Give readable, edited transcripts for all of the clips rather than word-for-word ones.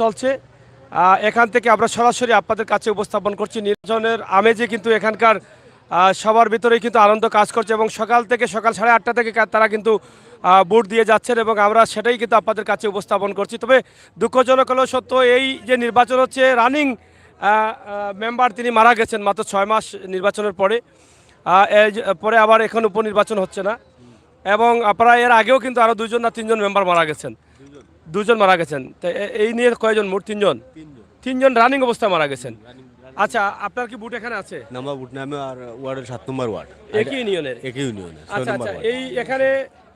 চলছে এখান থেকে আমরা সরাসরি আপনাদের কাছে উপস্থাপন করছি নির্বাচনের আমেজে কিন্তু এখানকার সবার ভিতরেই কিন্তু আনন্দ কাজ করছে এবং সকাল 8:30 থেকে তারা কিন্তু ভোট দিয়ে যাচ্ছেন এবং আমরা সেটাই কিন্তু আপনাদের কাছে উপস্থাপন করছি। তবে দুঃখজনক হলো সত্য এই যে নির্বাচন হচ্ছে রানিং মেম্বার তিনি মারা গেছেন মাত্র 6 মাস নির্বাচনের পরে পরে আবার এখন উপনির্বাচন হচ্ছে না এবং আপনারা এর আগেও কিন্তু আরও 2জন না 3জন মেম্বার মারা গেছেন, 2জন মারা গেছেন। তো এই নিয়ে কয়জন মোট 3জন রানিং অবস্থায় মারা গেছেন। আচ্ছা আপনার কি বুট এখানে আছে? নাম্বার বুট নামে আর ওয়ার্ডের 7 নম্বর ওয়ার্ড একই ইউনিয়নের। আচ্ছা আচ্ছা এই এখানে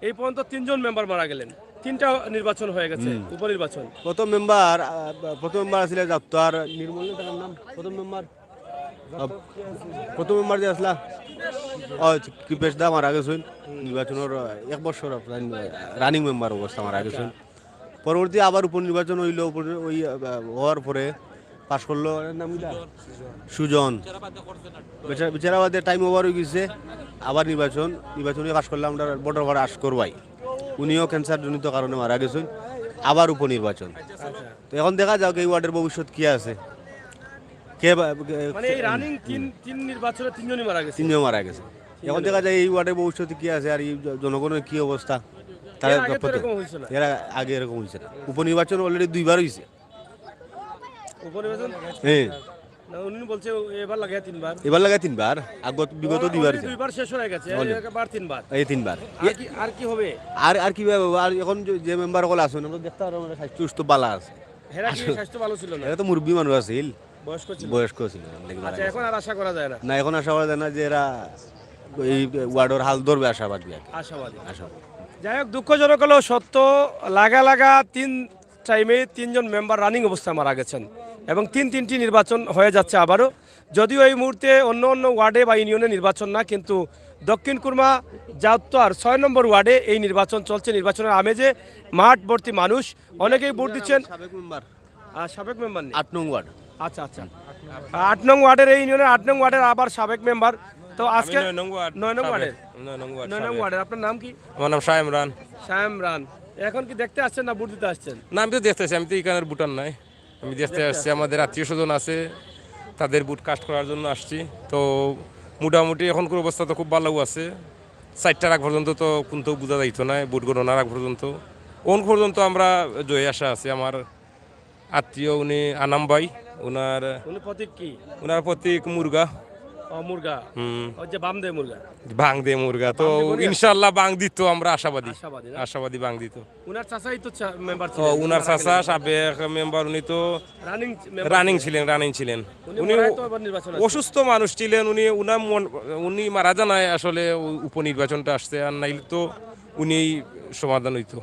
এই পর্যন্ত 3জন মেম্বার মারা গেলেন, 3টা নির্বাচন হয়ে গেছে উপনির্বাচন। প্রথম মেম্বার আসলে যাত্রার নির্মল নাম প্রথম মেম্বার যে আসলা কৃপেশ দা মারা গেছেন নির্বাচনের 1 বছর রানিং মেম্বার অবস্থা মারা গেছেন। পরবর্তী আবার উপনির্বাচন হইল, ওই হওয়ার পরে পাশ করলো সুজন বিচারাবাদের টাইম ওভার হয়ে গেছে, আবার নির্বাচনে পাশ করলাম আমরা বড় ভাড়া আশ করবাই, উনিও ক্যান্সার জনিত কারণে মারা গেছেন। আবার উপনির্বাচন, তো এখন দেখা যাক এই ওয়ার্ডের ভবিষ্যৎ কি আছে। মানে এই রানিং তিন নির্বাচনে 3জনই মারা গেছে। এখন দেখা যায় এই ওয়ার্ডের ভবিষ্যৎ কি আছে আর এই জনগণের কি অবস্থা। এর আগে এরকম হয়েছে না, উপনির্বাচন অলরেডি 2বার হয়েছে। উপনির্বাচন হ্যাঁ উনি বলছে এবার লাগে 3বার, বিগত 2বার শেষ হয়ে গেছে, এবার 3বার, এই 3বার। আর কি হবে আর কি আর এখন যে মেম্বার সকল আছেন আমরা দেখতে পারো স্বাস্থ্য সুস্থ বালা আছে। হেরা কি স্বাস্থ্য ভালো ছিল না? এরা তো মুরব্বী মানুষ আছিল, বয়স্ক ছিল। আচ্ছা এখন আর আশা করা যায় না? এখন আশা করা যায় না যে এরা এই ওয়ার্ডের হাল ধরবে, আশাবাদী। যাই হোক দুঃখজনক হলেও সত্য, লাগা 3 টাইমে 3জন মেম্বার রানিং অবস্থায় মারা গেছেন এবং 3টি নির্বাচন হয়ে যাচ্ছে আবারও। যদিও এই মুহূর্তে অন্য ওয়ার্ডে বা ইউনিয়নে নির্বাচন না, কিন্তু দক্ষিণ কুরমা জাউত্তার 6 নম্বর ওয়ার্ডে এই নির্বাচন চলছে। নির্বাচনের আমেজে মাঠ ভর্তি মানুষ, অনেকেই ভোট দিচ্ছেন। সাবেক মেম্বার 8 নং ওয়ার্ড। আচ্ছা 8 নং ওয়ার্ডের এই ইউনিয়নের 8 নং ওয়ার্ডের আবার সাবেক মেম্বার। তো আজকে 9 নং ওয়ার্ডের আপনার নাম কি? আমার নাম শায়েম রান। এখন কি দেখতে আসছেন না ভোট দিতে আসছেন? না আমি তো দেখতেছি, আমি তো এখানের ভোটার নাই, আমি দেখতে আসছি। আমাদের আত্মীয় স্বজন আছে, তাদের ভোট কাস্ট করার জন্য আসছি। তো মোটামুটি এখনকার অবস্থা তো খুব ভালো আছে। 4টার আগ পর্যন্ত তো কিন্তু বোঝা যাইতো না, ভোট গণনার আগ পর্যন্ত পর্যন্ত আমরা জয়ে আসা আছি। আমার আত্মীয় উনি আনাম ভাই, ওনার প্রতীক মুরগা। বাং দে মুরগা, তো ইনশাআল্লাহ বাং দিত, আমরা আশাবাদী বাং দিত। উনার চাচা সাবেক মেম্বার, উনি তো রানিং ছিলেন। উনি অসুস্থ মানুষ ছিলেন, উনি মারা জানায় আসলে উপনির্বাচনটা আসছে, আর নাইলে তো উনি সমাধান হইতো।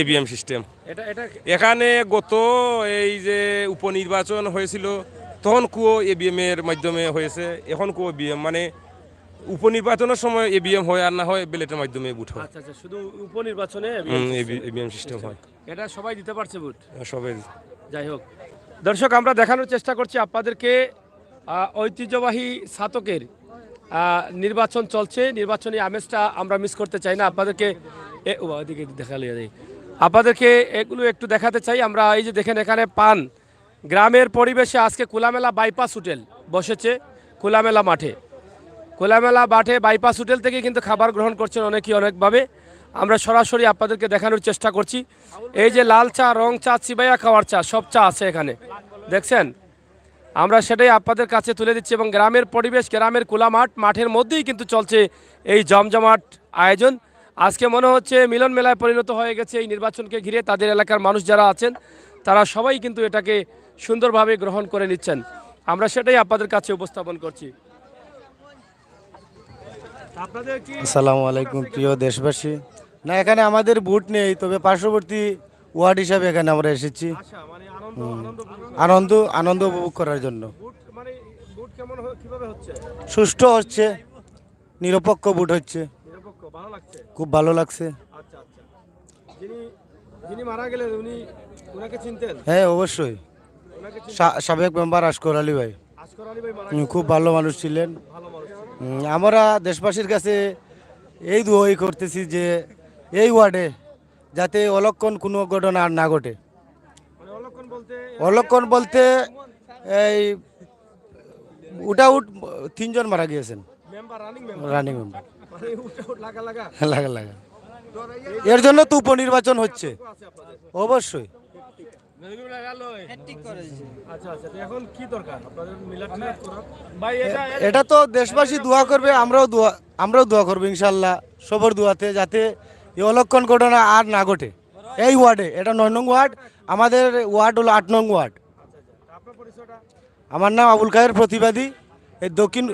এবিএম সিস্টেম এখানে গত এই যে উপনির্বাচন হয়েছিল তখন কুয়ো এবিএম এর মাধ্যমে হয়েছে, এখন কুয়ো এবিএম, মানে উপনির্বাচনের সময় এবিএম হয় আর না হয় ব্যালটের মাধ্যমে ভোট হয়। আচ্ছা শুধু উপনির্বাচনে এবিএম সিস্টেম হয়। এটা সবাই দিতে পারছে ভোট? সবাই। যাই হোক দর্শক, আমরা দেখানোর চেষ্টা করছি আপনাদেরকে ঐতিহ্যবাহী ছাতকের নির্বাচন চলছে। নির্বাচনী আমেজটা আমরা মিস করতে চাই না, আপনাদেরকে আপনাদেরকে এগুলো একটু দেখাতে চাই আমরা। এই যে দেখেন এখানে পান, গ্রামের পরিবেশে আজকে খোলামেলা বাইপাস হোটেল বসেছে, খোলামেলা মাঠে বাইপাস হোটেল থেকে কিন্তু খাবার গ্রহণ করছেন অনেকেই অনেকভাবে। আমরা সরাসরি আপনাদেরকে দেখানোর চেষ্টা করছি। এই যে লাল চা, রং চা, চিবাইয়া খাওয়ার চা, সব চা আছে এখানে, দেখছেন। আমরা সেটাই আপনাদের কাছে তুলে দিচ্ছি এবং গ্রামের পরিবেশ, গ্রামের খোলা মাঠের মধ্যেই কিন্তু চলছে এই জমজমাট আয়োজন। আজকে মনে হচ্ছে মিলন মেলায় পরিণত হয়ে গেছে এই নির্বাচনকে ঘিরে। তাদের এলাকার মানুষ যারা আছেন তারা সবাই কিন্তু এটাকে সুন্দরভাবে গ্রহণ করে নিচ্ছেন। আমরা সেটাই আপনাদের কাছে উপস্থাপন করছি। আসসালামু আলাইকুম প্রিয় দেশবাসী। না এখানে আমাদের ভোট নেই, তবে পার্শ্ববর্তী ওয়ার্ড হিসাবে এখানে আমরা এসেছি আনন্দ উপভোগ করার জন্য। সুষ্ঠু হচ্ছে, নিরপেক্ষ ভোট হচ্ছে, খুব ভালো লাগছে। হ্যাঁ অবশ্যই, সাবেক মেম্বার আশকর আলী ভাই খুব ভালো মানুষ ছিলেন। আমরা দেশবাসীর কাছে এই দোয়াই করতেছি যে এই ওয়ার্ডে যাতে অলক্ষণ কোনো ঘটনা আর না ঘটে। মানে অলক্ষণ বলতে এই উট 3 জন মারা গিয়েছেন, মেম্বার রানিং মেম্বার মানে লাগা লাগা লাগা লাগা। এর জন্য তো উপনির্বাচন হচ্ছে আছে আপনাদের। অবশ্যই। আচ্ছা আচ্ছা, তো এখন কি দরকার আপনাদের মিলাদ টিলাদ করার? ভাই এটা এটা তো দেশবাসী দোয়া করবে, আমরাও দোয়া করবো ইনশাল্লাহ, সবর দোয়াতে, যাতে এই অলক্ষণ ঘটনা আর না ঘটে এই ওয়ার্ডে। এটা 9 নং ওয়ার্ড, আমাদের ওয়ার্ড হলো 8 নং ওয়ার্ড। আপনার পরিচয়টা? আমার নাম আবুল খায়ের প্রতিবাদী, এই দক্ষিণ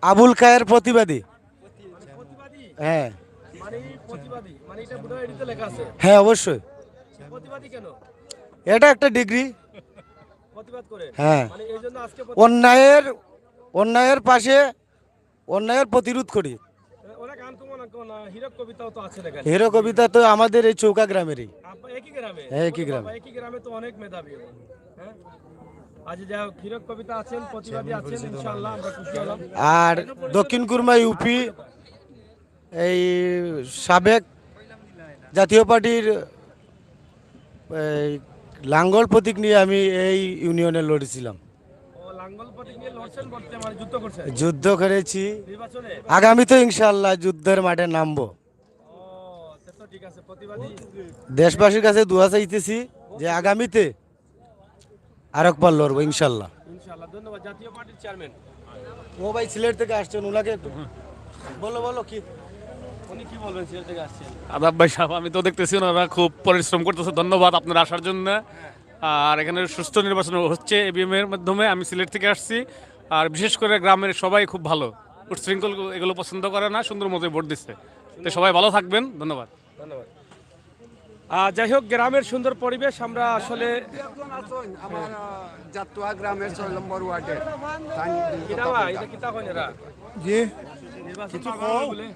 আবুল খায়ের প্রতিবাদী। প্রতিবাদী হ্যাঁ মানে প্রতিবাদী মানে এটা বুড়ো এডিতে লেখা আছে। হ্যাঁ অবশ্যই, প্রতিবাদী কেন এটা একটা ডিগ্রি। প্রতিবাদ করে? হ্যাঁ, মানে এই জন্য আজকে অন্যায়ের পাশে অন্যায়ের প্রতিরোধ করি। অনেক গান তো মনে কোন হীরক কবিতাও তো আছে লেখা। হিরো কবিতা তো আমাদের এই চৌকা গ্রামেরই। আপনি একই গ্রামে? হ্যাঁ, একই গ্রামে। একই গ্রামে তো অনেক মেধাবী। হ্যাঁ, আজ যাই হোক, হীরক কবিতা আছেন, প্রতিবাদী আছেন, ইনশাআল্লাহ আমরা খুশি হলাম। আর দক্ষিণ কুরমা ইউপি এই সাবেক জাতীয় পার্টির এই লাঙ্গল প্রতীক নিয়ে আমি এই ইউনিয়নে লড়েছিলাম, ও লাঙ্গল প্রতীক নিয়ে লড়ছেন, বলতে মানে যুদ্ধ করছেন যুদ্ধ করেছি। নির্বাচনে? আগামী তো ইনশাল্লাহ যুদ্ধের মাঠে নামবো। ও তা তো ঠিক আছে, প্রতিবাদী। দেশবাসীর কাছে দোয়া চাইতেছি যে আগামীতে আরেকবার লড়বো ইনশাল্লাহ। ইনশাআল্লাহ, ধন্যবাদ। জাতীয় পার্টির চেয়ারম্যান ও ভাই সিলেট থেকে আসছেন, ওনাকে একটু বলো কি উনি কি বলবেন? সিলেট থেকে আসছেন। আদাব ভাই সাহেব, আমি তো দেখতেছি ওনারা খুব পরিশ্রম করতেছে, ধন্যবাদ আপনারা আসার জন্য। আর এখানে সুষ্ঠু নির্বাচন হচ্ছে EVM এর মাধ্যমে। আমি সিলেট থেকে আসছি, আর বিশেষ করে গ্রামের সবাই খুব ভালো, উচ্ছৃঙ্খল এগুলো পছন্দ করে না, সুন্দর মতো ভোট দিচ্ছে। তো সবাই ভালো থাকবেন, ধন্যবাদ। ধন্যবাদ। যাই হোক, গ্রামের সুন্দর পরিবেশ আমরা আসলে আমার জাতুয়া গ্রামের 6 নম্বর ওয়ার্ডে এটা কিতা কইন এরা জি, নির্বাচন পাগল বলে,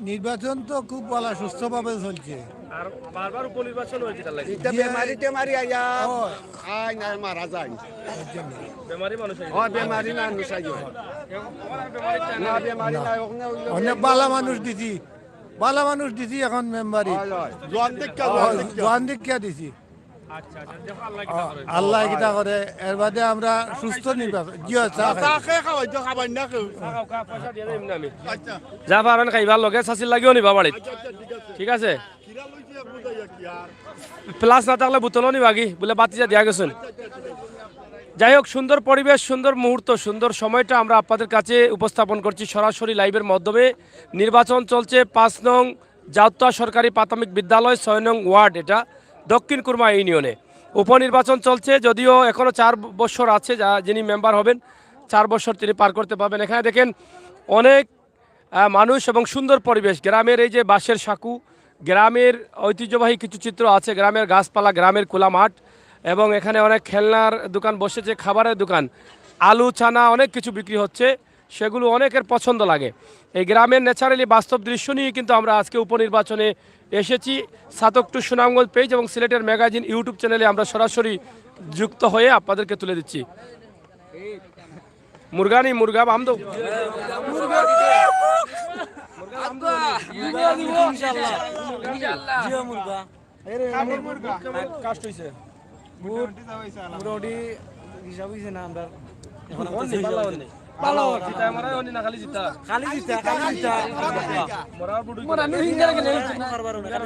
নির্বাচন তো খুব ভালো সুস্থভাবে চলছে। আর বারবার উপনির্বাচন হয়েছে তার লাগে এটা বেমারি টেমারি আইয়া আই না মারা যায়। বেমারি মানুষ হয়ে ও বেমারি না নুসাই না বেমারি না ওখানে অনেক বালা মানুষ দিছি এখন মেম্বারি জোয়ান দীক্ষা দিছি। আচ্ছা আচ্ছা, দেখো আল্লাহ কিতা করে। আল্লাহ কিতা করে, এর বাদে আমরা সুস্থ নির্বাচন জি পয়সা দিয়ে দেব না আমি যা পারেন খাইবার লগে সাসির লাগিও নিবা বাড়িত, ঠিক আছে? প্লাস না থাকলে বোতলও নিবা কি বলে বাতিজা দিয়া গেছেন। যাই হোক, সুন্দর পরিবেশ, সুন্দর মুহূর্ত, সুন্দর সময়টা আমরা আপনাদের কাছে উপস্থাপন করছি সরাসরি লাইভের মাধ্যমে। নির্বাচন চলছে 5 নং জাতুয়া সরকারি প্রাথমিক বিদ্যালয় 6 নং ওয়ার্ড, এটা দক্ষিণ কুরমা ইউনিয়নে উপনির্বাচন চলছে। যদিও এখনও 4 বছর আছে, যিনি মেম্বার হবেন 4 বছর তিনি পার করতে পারবেন। এখানে দেখেন অনেক মানুষ এবং সুন্দর পরিবেশ। গ্রামের এই যে বাঁশের সাঁকু, গ্রামের ঐতিহ্যবাহী কিছু চিত্র আছে, গ্রামের গাছপালা, গ্রামের খোলা মাঠ, এবং এখানে অনেক খেলনার দোকান বসেছে, খাবারের দোকান, আলু চানা অনেক কিছু বিক্রি হচ্ছে, সেগুলো অনেকের পছন্দ লাগে। এই গ্রামের ন্যাচারালি বাস্তব দৃশ্য নিয়ে কিন্তু আমরা আজকে উপনির্বাচনে এসেছি। সাতক টু সুনামগঞ্জ পেজ এবং সিলেটের ম্যাগাজিন ইউটিউব চ্যানেলে আমরা সরাসরি যুক্ত হয়ে আপনাদেরকে তুলে দিচ্ছি। মুরগানি মুরগা বামদো কাস্ট হইছে মোটামুটি হিসাব হইছে না আমরা ভালো জিতা মারা অনি না খালি জিতা খালি জিতা মরা বুড়ি মোরা নি হিঙ্গার লাগে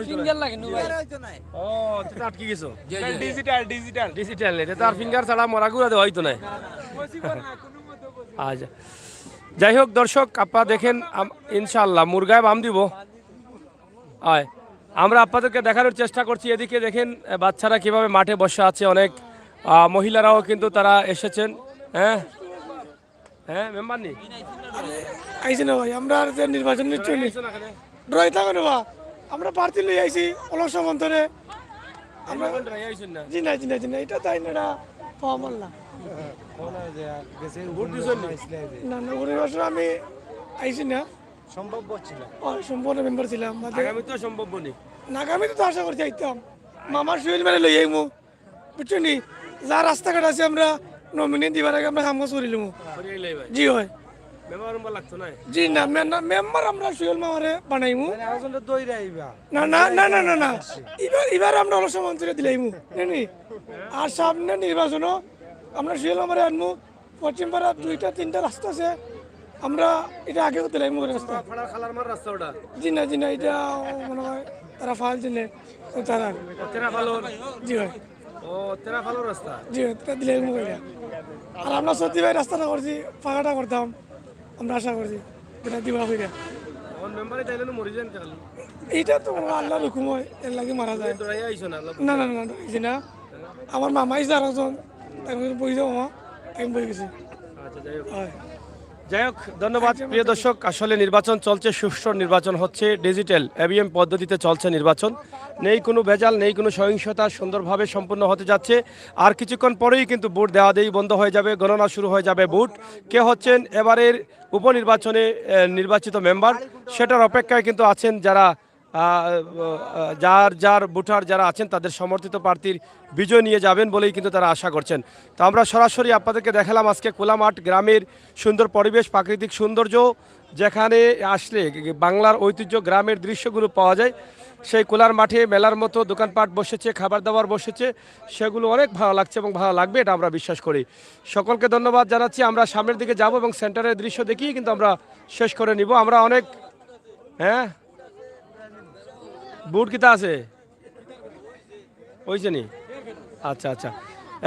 ফিঙ্গার লাগে নো ভাই ও এটা আটকে গেছো ডিজিটাল এটা তার ফিঙ্গার ছাড়া মরা গুড়া দেওয়া হইতো না। আচ্ছা, যাই হোক দর্শক, আপনারা দেখেন ইনশাআল্লাহ মুরগায় বাম দিব। আয় আমরা আপনাদেরকে দেখানোর চেষ্টা করছি। এদিকে দেখেন বাচ্চারা কিভাবে মাঠে বসে আছে, অনেক মহিলারাও কিন্তু তারা এসেছেন। হ্যাঁ হ্যাঁ, মেম্বার নি আইছি না ভাই, আমরা আর যে নির্বাচন নিচ্ছি ড্রই থাকো না, আমরা প্রার্থী লই আইছি অলস সমান্তরে। আমরা জি না এটা তাই না ফর্মাল না না না নির্বাচন আমি আইছি না, সম্ভব ছিল সম্পূর্ণ মেম্বার ছিলাম। আগামী তো সম্ভব নি, আগামীতে তো আশা করছি আইতাম, মামার শরীর মেরে লই আইমু, বুঝছো নি? যা রাস্তাঘাট আছে আমরা নমিনি দিবার আগে আমরা কাম করিলাম। জি হয় মেম্বার লাগতো না জি না মেম্বার আমরা সুয়েল মামারে বানাইমু দইরা আইবা না না না না না না এবার আমরা অলস মন্ত্রী দিলাইমু জানি আর সামনে নির্বাচনও আমরা সুয়েল মামারে আনমু পশ্চিম পাড়া 2টা 3টা রাস্তা আছে আমরা এটা আগেও দিলাইমু রাস্তা ফাড়া খালার মার রাস্তা ওটা জি না এটা মনে হয় তারা ফাল দিলে তারা তেরা ভালো জি ভাই ও তেরা ভালো রাস্তা জি এটা দিলাইমু এটা আর আমরা সত্যি ভাই রাস্তাটা করছি ফাঁকাটা করতাম আমরা আশা করছি এটা দিবা হইরা ওর মেম্বারে তাইলে মরি যান খালি এইটা তো আল্লাহর হুকুম হয় এর লাগে মারা যায় দৌড়াই আইছো না না না না এই না আমার মামাই যার একজন তার বই যাও মামা আমি বই গেছি আচ্ছা যাই হোক হয় যাই হোক ধন্যবাদ প্রিয় দর্শক আসলে নির্বাচন চলছে সুষ্ঠু নির্বাচন হচ্ছে ডিজিটাল ইভিএম পদ্ধতিতে চলছে নির্বাচন নেই কোনো ভেজাল নেই কোনো সহিংসতা সুন্দরভাবে সম্পূর্ণ হতে যাচ্ছে আর কিছুক্ষণ পরেই কিন্তু ভোট দেওয়া দেই বন্ধ হয়ে যাবে গণনা শুরু হয়ে যাবে ভোট কে হচ্ছেন এবারের উপনির্বাচনে নির্বাচিত মেম্বার সেটার অপেক্ষায় কিন্তু আছেন যারা যার ভোটার যারা আছেন তাদের সমর্থিত প্রার্থীর বিজয় নিয়ে যাবেন বলেই কিন্তু তারা আশা করছেন তো আমরা সরাসরি আপনাদেরকে দেখালাম আজকে কোলামাঠ গ্রামের সুন্দর পরিবেশ প্রাকৃতিক সৌন্দর্য যেখানে আসলে বাংলার ঐতিহ্য গ্রামের দৃশ্যগুলো পাওয়া যায় সেই কোলার মাঠে মেলার মতো দোকানপাট বসেছে খাবার দাবার বসেছে সেগুলো অনেক ভালো লাগছে এবং ভালো লাগবে এটা আমরা বিশ্বাস করি সকলকে ধন্যবাদ জানাচ্ছি আমরা সামনের দিকে যাব এবং সেন্টারের দৃশ্য দেখিয়ে কিন্তু আমরা শেষ করে নিব আমরা অনেক হ্যাঁ বুট কিতা আছে ওইছে নি আচ্ছা আচ্ছা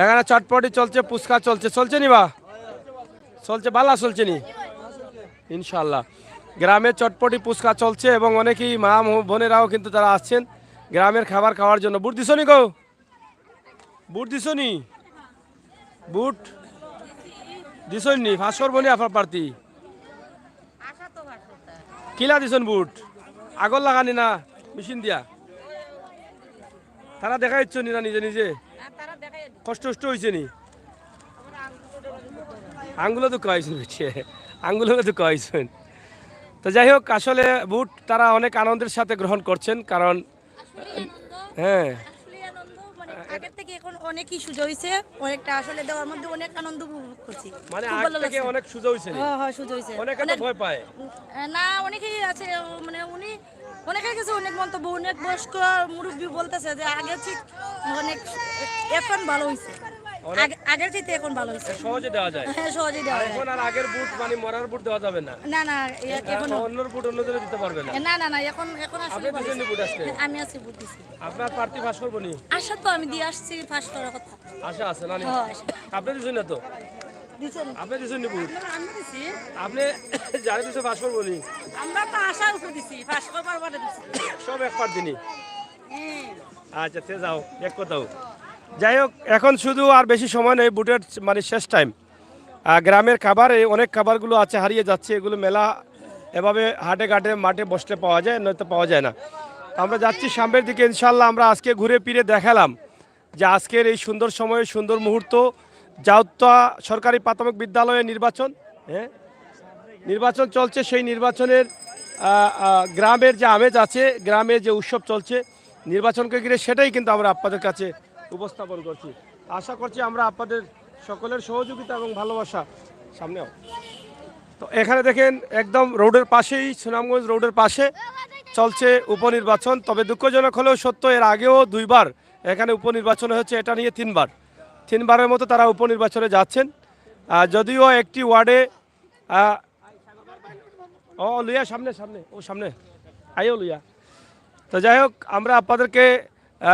এখানে চটপটি চলছে পুচকা চলছে নি বা চলছে বালা চলছে নি ইনশাল্লাহ গ্রামে চটপটি পুচকা চলছে এবং অনেকেই মা বোনেরাও কিন্তু তারা আসছেন গ্রামের খাবার খাওয়ার জন্য বুট দিছ নি গো বুট দিছ নি বুট দিছ নি ফাঁসর বনি আপনার প্রার্থী কিলা দিছন বুট আগর লাগানি না মেশিন দিয়া তারা দেখা ইচ্ছ নি না নিজে নিজে কষ্ট হয়েছে নি আঙ্গুলো তো কয়েছেন আঙ্গুলো তো কয়েছেন তো যাই হোক আসলে বুট তারা অনেক আনন্দের সাথে গ্রহণ করছেন কারণ হ্যাঁ আগের থেকে এখন অনেকই সুযোগ হয়েছে অনেকটা আসলে দেওয়ার মধ্যে অনেক আনন্দ উপভোগ করছি মানে আগ থেকে অনেক সুযোগ হয়েছে হ্যাঁ সুযোগ হয়েছে অনেকে তো ভয় পায় না অনেকেই আছে মানে উনি অনেকের কাছে অনেক মন্তব্য অনেক বয়স্ক মুরব্বী বলতেছে যে আগে ঠিক অনেক এখন ভালো হয়েছে আগের চাইতে এখন ভালো হয়েছে সহজে দেওয়া যায় হ্যাঁ সহজে দেওয়া যায় এখন আর আগের বুট মানে মরার বুট দেওয়া যাবে না না না এখন অন্যর বুট অন্যদের দিতে পারবে না না এখন আসলে আপনি দিছেন বুট আজকে আমি আছি বুট দিছি আপনার প্রার্থী পাস করবো নি আশা তো আমি দিয়ে আসছি ফার্স্ট করার কথা আশা আছে না নি? হ্যাঁ আশা আপনি দিছেন না তো দিছেন আপনি দিছেন নি বুট আমি দিছি আপনি যারা দিছে পাস করবো নি আমরা তো আশার উপরে দিছি ফার্স্ট করবার পরে দিছি সব এক পার দিনই হ্যাঁ আচ্ছা তে যাও এক কথাও যাই হোক এখন শুধু আর বেশি সময় নেই বুটের মানে শেষ টাইম গ্রামের খাবার এই অনেক খাবারগুলো আছে হারিয়ে যাচ্ছে এগুলো মেলা এভাবে হাটে ঘাটে মাঠে বসতে পাওয়া যায় নয়তো পাওয়া যায় না আমরা যাচ্ছি সামনের দিকে ইনশাল্লাহ আমরা আজকে ঘুরে ফিরে দেখালাম যে আজকের এই সুন্দর সময়ে সুন্দর মুহূর্ত জাউত্তা সরকারি প্রাথমিক বিদ্যালয়ে নির্বাচন হ্যাঁ নির্বাচন চলছে সেই নির্বাচনের গ্রামের যে আমেজ আছে গ্রামের যে উৎসব চলছে নির্বাচনকে ঘিরে সেটাই কিন্তু আমরা আপনাদের কাছে উপস্থাপন করছি আশা করছি আমরা আপনাদের সকলের সহযোগিতা এবং ভালোবাসা সামনেও তো এখানে দেখেন একদম রোডের পাশেই সুনামগঞ্জ রোডের পাশে চলছে উপনির্বাচন তবে দুঃখজনক হলেও সত্য এর আগেও দুইবার এখানে উপনির্বাচন হয়েছে এটা নিয়ে তিনবারের মতো তারা উপনির্বাচনে যাচ্ছেন যদিও একটি ওয়ার্ডে ও লুইয়া সামনে আইও লুইয়া তো যাই হোক আমরা আপনাদেরকে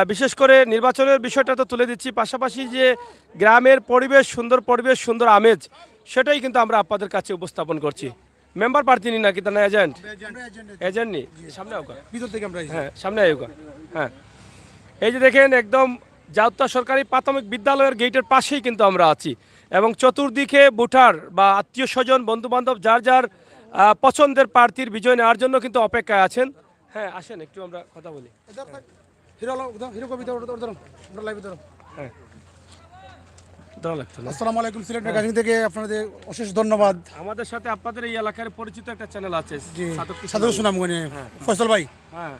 বিশেষ করে নির্বাচনের বিষয়টা তো তুলে দিচ্ছি পাশাপাশি যে গ্রামের পরিবেশ সুন্দর আমেজ সেটাই কিন্তু আমরা আপনাদের কাছে উপস্থাপন করছি মেম্বার প্রার্থী নি নাকি তা না এজেন্ট নি সামনে হোক ভিতর থেকে আমরা হ্যাঁ সামনে আয়োগ হ্যাঁ এই যে দেখেন একদম জাউত্তা সরকারি প্রাথমিক বিদ্যালয়ের গেটের পাশেই কিন্তু আমরা আছি এবং চতুর্দিকে ভোটার বা আত্মীয় স্বজন বন্ধু বান্ধব যার পছন্দের প্রার্থীর বিজয় নেওয়ার জন্য কিন্তু অপেক্ষায় আছেন হ্যাঁ আসেন একটু আমরা কথা বলি হিরো কবিতা আমরা লাইভ ধরো হ্যাঁ দেওয়া লাগতো না আসসালামু আলাইকুম সিলেট ম্যাগাজিন থেকে আপনাদের অশেষ ধন্যবাদ আমাদের সাথে আপনাদের এই এলাকার পরিচিত একটা চ্যানেল আছে সাধু সুনামগঞ্জে ফয়সাল ভাই হ্যাঁ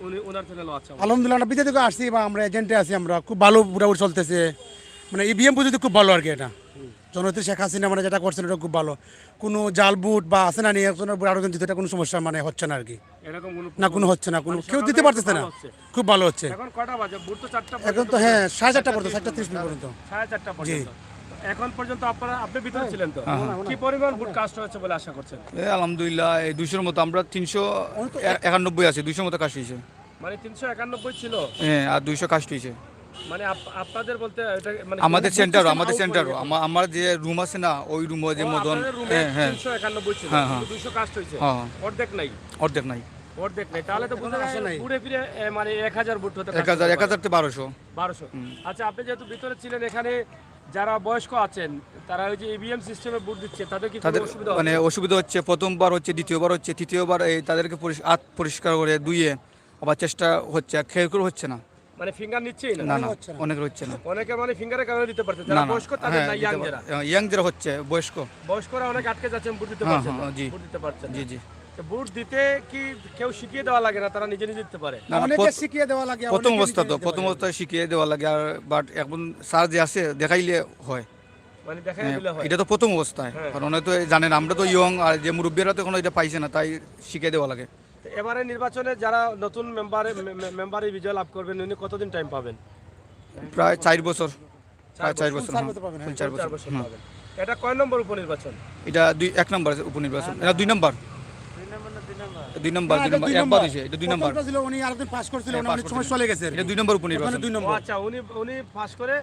উনি ওনার চ্যানেলও আছে আলহামদুলিল্লাহ আমরা বিদেশ থেকে আসছি বা আমরা এজেন্টে আছি আমরা খুব ভালো পুরাপুরি চলতেছে মানে ইভিএম পদ্ধতি খুব ভালো আর কি এটা জননেত্রী শেখ হাসিনা মানে যেটা করছেন এটা খুব ভালো। কোনো জাল বুট বা আছে না নিয়ে আরো কিন্তু এটা কোনো সমস্যা মানে হচ্ছে না আর কি, এরকম না কোনো হচ্ছে না, কোনো কেউ দিতে পারতেছে না, খুব ভালো হচ্ছে। এখন কটা বাজে? বুট তো 4টা এখন তো হ্যাঁ 4:30 পর্যন্ত 4:30 পর্যন্ত। 4:30 পর্যন্ত। এখন পর্যন্ত আপনি ভিতরে ছিলেন তো, কি পরিমাণ বুট কাস্ট হয়েছে বলে আশা করছেন? আলহামদুলিল্লাহ এই 200-র মতো, আমরা 391 আছি, 200 মতো কাজ হয়েছে। মানে 391 ছিল, হ্যাঁ, আর 200 কাজ হয়েছে। মানে আপনাদের বলতে এটা মানে আমাদের সেন্টারও আমার যে রুম আছে না, ওই রুম যে মদন, হ্যাঁ 391 ছিল, হ্যাঁ, হ্যাঁ। 200 কাস্ট হয়েছে, হ্যাঁ। অর্ধেক নাই। অর্ধেক নাই, অর্ধেক নাই, তাহলে তো বুঝতে পুরো ফিরে মানে 1000 বুট হতে 1000 থেকে 1200। 1200। আচ্ছা, আপনি যেহেতু ভিতরে ছিলেন, এখানে যারা বয়স্ক আছেন তারা ওই যে ইভিএম সিস্টেমে বুট দিচ্ছে, তাদের কি কোনো অসুবিধা মানে অসুবিধা হচ্ছে, প্রথমবার হচ্ছে, দ্বিতীয়বার হচ্ছে, তৃতীয়বার এই তাদেরকে হাত পরিষ্কার করে ধুয়ে আবার চেষ্টা হচ্ছে, খেয়ে করে হচ্ছে না, মানে ফিঙ্গার নিচ্ছেই না? না অনেকের হচ্ছে না, অনেকে মানে ফিঙ্গারের কারণে দিতে পারছে, যারা বয়স্ক তাদের না, ইয়াং যারা হচ্ছে বয়স্করা অনেক আটকে যাচ্ছেন, বুট দিতে হ্যাঁ, পারছেন না, হ্যাঁ, জি। বুট দিতে পারছেন না। জি জি। তো বুট দিতে কি কেউ শিখিয়ে দেওয়া লাগে না, তারা নিজে নিজে দিতে পারে? না, অনেকে শিখিয়ে দেওয়া লাগে, প্রথম অবস্থায় শিখিয়ে দেওয়া লাগে, আর বাট এখন স্যার যে আছে দেখাইলে হয়, মানে দেখাই দিলে হয়। এটা তো প্রথম অবস্থায়, কারণ অনেক তো জানেন, আমরা তো ইয়ং, আর যে মুরব্বীরা তো কোনো এটা পাইছে না, তাই শিখিয়ে দেওয়া লাগে। তো এবারে নির্বাচনে যারা নতুন মেম্বারে বিজয় লাভ করবেন, উনি কতদিন টাইম পাবেন? প্রায় 4 বছর, প্রায় 4 বছর, চার বছর পাবেন, হ্যাঁ। 4 4 বছর। বছর পাবেন। এটা কয় নম্বর উপনির্বাচন? এটা 1 নম্বর উপনির্বাচন, এটা 2 নম্বর, 2 নম্বর, একবার হয়েছে, এটা 2 নম্বর, প্রথমটা ছিল উনি আরেকদিন পাস করছিলেন, উনি অনেক সময় চলে গেছে আর কি। এটা 2 নম্বর উপনির্বাচন। ওখানে 2 ও নম্বর। আচ্ছা, উনি পাস করে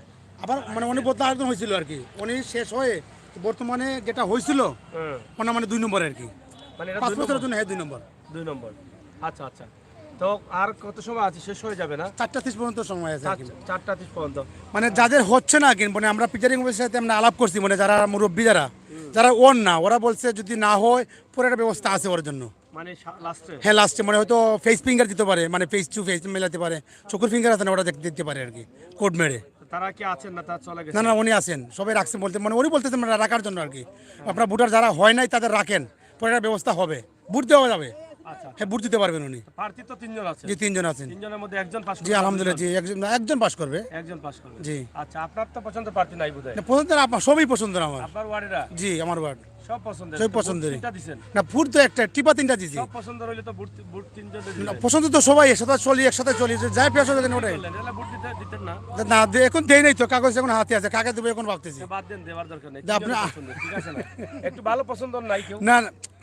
আবার মানে উনি বলতে আরেকজন হয়েছিল আর কি, উনি শেষ হয়ে বর্তমানে যেটা হয়েছিল ওনা মানে 2 নম্বর আর কি, মানে এটা 5 বছরের জন্য হ্যাঁ 2 নম্বর। 2 নম্বর। আচ্ছা আচ্ছা, তো আর কত সময় আছে? শেষ হয়ে যাবে না? 4:30 পর্যন্ত সময় আছে আর কি। 4:30 পর্যন্ত। মানে যাদের হচ্ছে না কিন্তু মানে আমরা পিটারিং অফিসের সাথে আমরা আলাপ করছি, মানে যারা মুরব্বী যারা ওর না, ওরা বলছে যদি না হয় পরে একটা ব্যবস্থা আছে ওর জন্য। মানে লাস্টে? হ্যাঁ লাস্টে মানে হয়তো ফেস ফিঙ্গার দিতে পারে, মানে ফেস টু ফেস মেলাতে পারে, চোখের ফিঙ্গার আছে না, ওটা দিতে পারে আর কি, কোড মেরে। তারা কি আছেন না, তারা চলে গেছে? না উনি আছেন, সবাই রাখছেন বলতে, মানে উনি বলতেছেন মানে রাখার জন্য আর কি, আপনার ভোটার যারা হয় নাই তাদের রাখেন, পরে একটা ব্যবস্থা হবে, বুট দেওয়া যাবে। আচ্ছা, হ্যাঁ বুট দিতে পারবেন উনি। প্রার্থী তো 3 জন আছে? জি 3 জন আছেন। 3 জনের মধ্যে একজন পাস জি আলহামদুলিল্লাহ, জি একজন পাস করবে। একজন পাস করবে? জি। আচ্ছা, আপনার তো পছন্দের প্রার্থী নাই বোধহয়? না পছন্দের আপনার সবই পছন্দের আমার। আপনার ওয়ার্ডেরা? জি আমার ওয়ার্ড সব পছন্দের? সব পছন্দের। তিনটা দিবেন? না ফুট তো একটা টিপা 3টা দিছি। সব পছন্দ হইলে তো বুট 3 জন না, দিবেন? পছন্দ তো সবাই একসাথে চলি যাই পেশ দেন ওটাই। এলা বুট দিতেন না? না এখন দেই নাই তো, কাগজ এখন হাতে আছে, কাকে দেবো এখন ভাবতেছি। বাদ দেন, দেওয়ার দরকার নেই। আপনি ঠিক আছে না? একটু ভালো পছন্দ নাই কেউ? না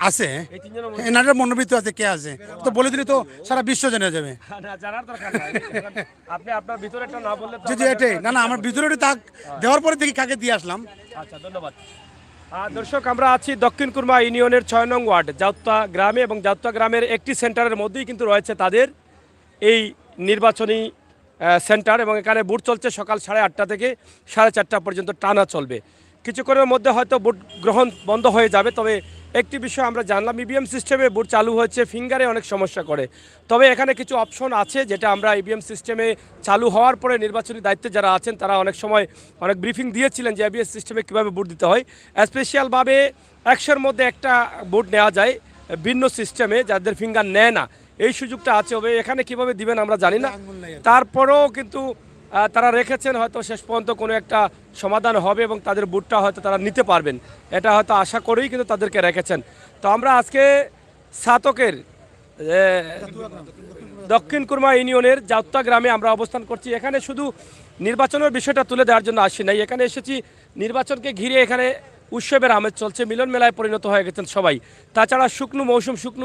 আছে, এই 3 জনের মধ্যে এনাদের মনোবৃত্ত আছে, কে আছে তো বলে দিলে তো সারা বিশ্ব জেনে যাবে। না, জানার দরকার নাই। আপনি আপনার ভিতরে একটা না বললে তো জি এটাই, না আমার ভিতরে তাক দেওয়ার পরে দেখি কাকে দিয়ে আসলাম। আচ্ছা, ধন্যবাদ। দর্শক, আমরা আছি দক্ষিণ কুরমা ইউনিয়নের 6 নং ওয়ার্ড জাউত্তা গ্রামে, এবং জাউত্তা গ্রামের একটি সেন্টারের মধ্যেই কিন্তু রয়েছে তাদের এই নির্বাচনী সেন্টার, এবং এখানে বুট চলছে সকাল 8:30 থেকে 4:30 পর্যন্ত টানা চলবে। কিছুক্ষণের মধ্যে হয়তো ভোট গ্রহণ বন্ধ হয়ে যাবে, তবে একটি বিষয় আমরা জানলাম, ইভিএম সিস্টেমে ভোট চালু হয়েছে, ফিঙ্গারে অনেক সমস্যা করে, তবে এখানে কিছু অপশন আছে যেটা আমরা ইভিএম সিস্টেমে চালু হওয়ার পরে নির্বাচনী দায়িত্বে যারা আছেন তারা অনেক সময় অনেক ব্রিফিং দিয়েছিলেন যে ইভিএম সিস্টেমে কীভাবে ভোট দিতে হয়। স্পেশালভাবে 100-এর মধ্যে একটা ভোট নেওয়া যায় ভিন্ন সিস্টেমে, যাদের ফিঙ্গার নেয় না, এই সুযোগটা আছে। তবে এখানে কিভাবে দিবেন আমরা জানি না, তারপরেও কিন্তু তারা রেখেছেন, হয়তো শেষ পর্যন্ত কোনো একটা সমাধান হবে এবং তাদের বুটটা হয়তো তারা নিতে পারবেন, এটা হয়তো আশা করেই কিন্তু তাদেরকে রেখেছেন। তো আমরা আজকে সাতকের দক্ষিণ কুরমা ইউনিয়নের জাউত্তা গ্রামে আমরা অবস্থান করছি। এখানে শুধু নির্বাচনের বিষয়টা তুলে দেওয়ার জন্য আসি নাই, এখানে এসেছি নির্বাচনকে ঘিরে এখানে উৎসবের আমেজ চলছে, মিলন মেলায় পরিণত হয়ে গেছেন সবাই। তাছাড়া শুকনো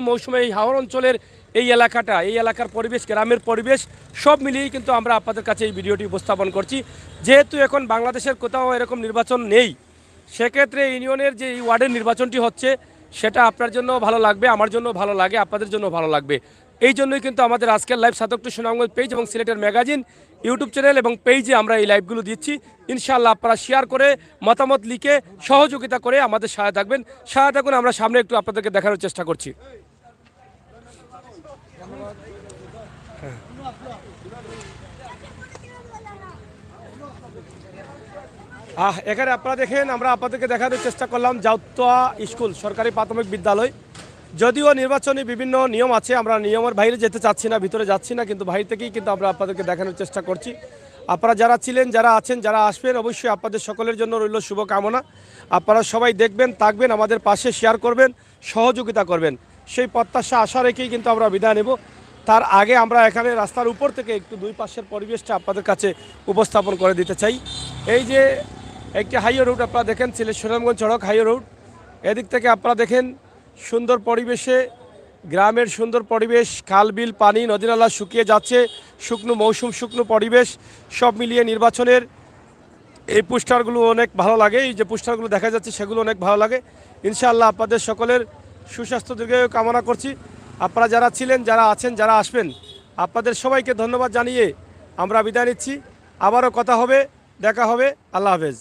মৌসুমে এই হাওর অঞ্চলের এই এলাকাটা, এই এলাকার পরিবেশ, গ্রামের পরিবেশ সব মিলিয়েই কিন্তু আমরা আপনাদের কাছে এই ভিডিওটি উপস্থাপন করছি। যেহেতু এখন বাংলাদেশের কোথাও এরকম নির্বাচন নেই, সেক্ষেত্রে ইউনিয়নের যে এই ওয়ার্ডের নির্বাচনটি হচ্ছে সেটা আপনার জন্য ভালো লাগবে, আমার জন্য ভালো লাগে, আপনাদের জন্য ভালো লাগবে। এই জন্যই কিন্তু আমাদের আজকের লাইভ সাতক টু সুনামগঞ্জ পেজ এবং সিলেটের ম্যাগাজিন ইউটিউব চ্যানেল এবং পেজে আমরা এই লাইভগুলো দিচ্ছি। ইনশাআল্লাহ আপনারা শেয়ার করে, মতামত লিখে, সহযোগিতা করে আমাদের সহায় থাকবেন। আমরা সামনে একটু আপনাদেরকে দেখানোর চেষ্টা করছি। এখানে আপনারা দেখেন, আমরা আপনাদেরকে দেখানোর চেষ্টা করলাম জাউত্তা স্কুল সরকারি প্রাথমিক বিদ্যালয়। যদিও নির্বাচনী বিভিন্ন নিয়ম আছে, আমরা নিয়মের বাইরে যেতে চাচ্ছি না, ভিতরে যাচ্ছি না, কিন্তু বাইরে থেকেই কিন্তু আমরা আপনাদেরকে দেখানোর চেষ্টা করছি। আপনারা যারা ছিলেন, যারা আছেন, যারা আসবেন, অবশ্যই আপনাদের সকলের জন্য রইল শুভকামনা। আপনারা সবাই দেখবেন, থাকবেন, আমাদের পাশে শেয়ার করবেন, সহযোগিতা করবেন, সেই প্রত্যাশা আশা রেখেই কিন্তু আমরা বিদায় নেব। তার আগে আমরা এখানে রাস্তার উপর থেকে একটু দুই পাশের পরিবেশটা আপনাদের কাছে উপস্থাপন করে দিতে চাই। এই যে একটি হাইওয়ে রুট আপনারা দেখেন, সিলেট সুনামগঞ্জ সড়ক হাইওয়ে রুট। এদিক থেকে আপনারা দেখেন সুন্দর পরিবেশে, গ্রামের সুন্দর পরিবেশ, খাল বিল পানি নদী নালা শুকিয়ে যাচ্ছে, শুকনো মৌসুম, শুকনো পরিবেশ, সব মিলিয়ে নির্বাচনের এই পোস্টারগুলো অনেক ভালো লাগে। এই যে পোস্টারগুলো দেখা যাচ্ছে সেগুলো অনেক ভালো লাগে। ইনশাআল্লাহ আপনাদের সকলের সুস্বাস্থ্য দীর্ঘায়ু কামনা করছি। আপনারা যারা ছিলেন, যারা আছেন, যারা আসবেন, আপনাদের সবাইকে ধন্যবাদ জানিয়ে আমরা বিদায় নিচ্ছি। আবারও কথা হবে, দেখা হবে। আল্লাহ হাফেজ।